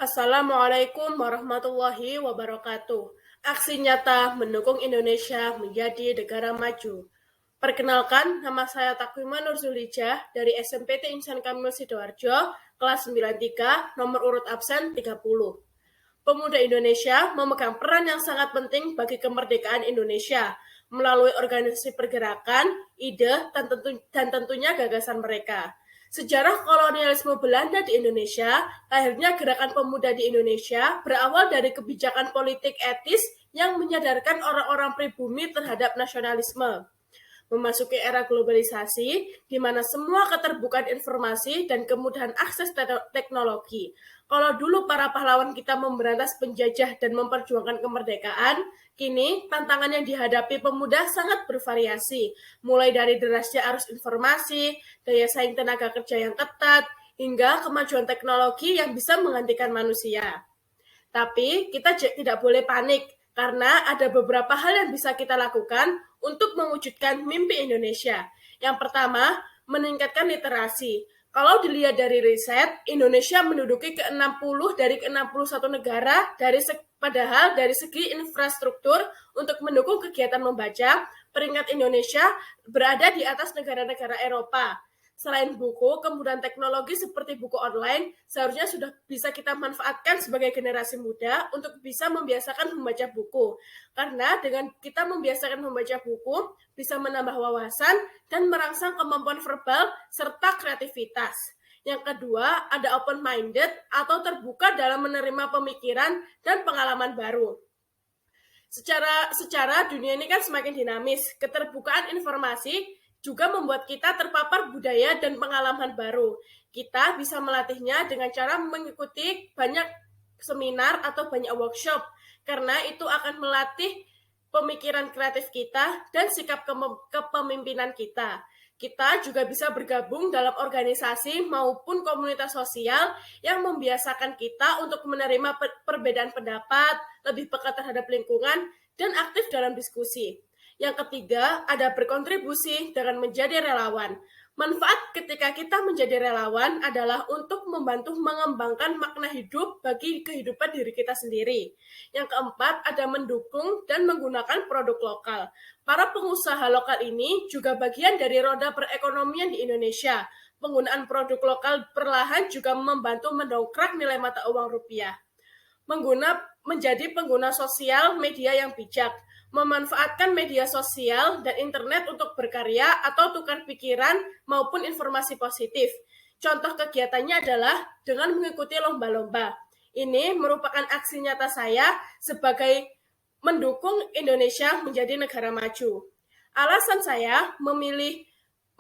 Assalamualaikum warahmatullahi wabarakatuh. Aksi nyata mendukung Indonesia menjadi negara maju. Perkenalkan, nama saya Takwima Nurzulijah dari SMPT Insan Kamil Sidoarjo, kelas 93, nomor urut absen 30. Pemuda Indonesia memegang peran yang sangat penting bagi kemerdekaan Indonesia melalui organisasi pergerakan, ide, dan tentunya gagasan mereka. Sejarah kolonialisme Belanda di Indonesia, lahirnya gerakan pemuda di Indonesia berawal dari kebijakan politik etis yang menyadarkan orang-orang pribumi terhadap nasionalisme. Memasuki era globalisasi, di mana semua keterbukaan informasi dan kemudahan akses teknologi. Kalau dulu para pahlawan kita memberantas penjajah dan memperjuangkan kemerdekaan, kini tantangan yang dihadapi pemuda sangat bervariasi, mulai dari derasnya arus informasi, daya saing tenaga kerja yang ketat, hingga kemajuan teknologi yang bisa menggantikan manusia. Tapi kita tidak boleh panik karena ada beberapa hal yang bisa kita lakukan untuk mewujudkan mimpi Indonesia. Yang pertama, meningkatkan literasi. Kalau dilihat dari riset, Indonesia menduduki ke-60 dari ke-61 negara, padahal dari segi infrastruktur untuk mendukung kegiatan membaca, peringkat Indonesia berada di atas negara-negara Eropa. Selain buku, kemudahan teknologi seperti buku online seharusnya sudah bisa kita manfaatkan sebagai generasi muda untuk bisa membiasakan membaca buku. Karena dengan kita membiasakan membaca buku, bisa menambah wawasan dan merangsang kemampuan verbal serta kreativitas. Yang kedua, ada open-minded atau terbuka dalam menerima pemikiran dan pengalaman baru. Secara dunia ini kan semakin dinamis, keterbukaan informasi juga membuat kita terpapar budaya dan pengalaman baru. Kita bisa melatihnya dengan cara mengikuti banyak seminar atau banyak workshop, karena itu akan melatih pemikiran kreatif kita dan sikap kepemimpinan kita. Kita juga bisa bergabung dalam organisasi maupun komunitas sosial yang membiasakan kita untuk menerima perbedaan pendapat, lebih peka terhadap lingkungan, dan aktif dalam diskusi. Yang ketiga, ada berkontribusi dengan menjadi relawan. Manfaat ketika kita menjadi relawan adalah untuk membantu mengembangkan makna hidup bagi kehidupan diri kita sendiri. Yang keempat, ada mendukung dan menggunakan produk lokal. Para pengusaha lokal ini juga bagian dari roda perekonomian di Indonesia. Penggunaan produk lokal perlahan juga membantu mendongkrak nilai mata uang rupiah. Menjadi pengguna sosial media yang bijak, memanfaatkan media sosial dan internet untuk berkarya atau tukar pikiran maupun informasi positif. Contoh kegiatannya adalah dengan mengikuti lomba-lomba. Ini merupakan aksi nyata saya sebagai mendukung Indonesia menjadi negara maju. Alasan saya memilih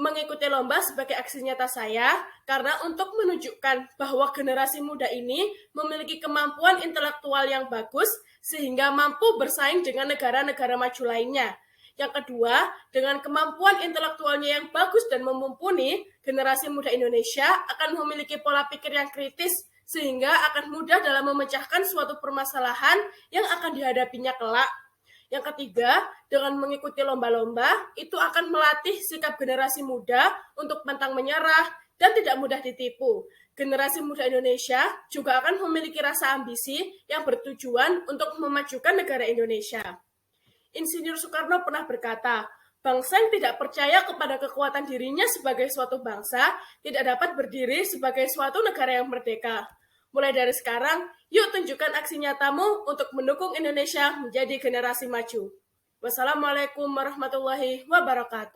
mengikuti lomba sebagai aksi nyata saya karena untuk menunjukkan bahwa generasi muda ini memiliki kemampuan intelektual yang bagus sehingga mampu bersaing dengan negara-negara maju lainnya. Yang kedua, dengan kemampuan intelektualnya yang bagus dan mumpuni, generasi muda Indonesia akan memiliki pola pikir yang kritis sehingga akan mudah dalam memecahkan suatu permasalahan yang akan dihadapinya kelak. Yang ketiga, dengan mengikuti lomba-lomba, itu akan melatih sikap generasi muda untuk pantang menyerah dan tidak mudah ditipu. Generasi muda Indonesia juga akan memiliki rasa ambisi yang bertujuan untuk memajukan negara Indonesia. Insinyur Soekarno pernah berkata, bangsa yang tidak percaya kepada kekuatan dirinya sebagai suatu bangsa tidak dapat berdiri sebagai suatu negara yang merdeka. Mulai dari sekarang, yuk tunjukkan aksi nyatamu untuk mendukung Indonesia menjadi generasi maju. Wassalamualaikum warahmatullahi wabarakatuh.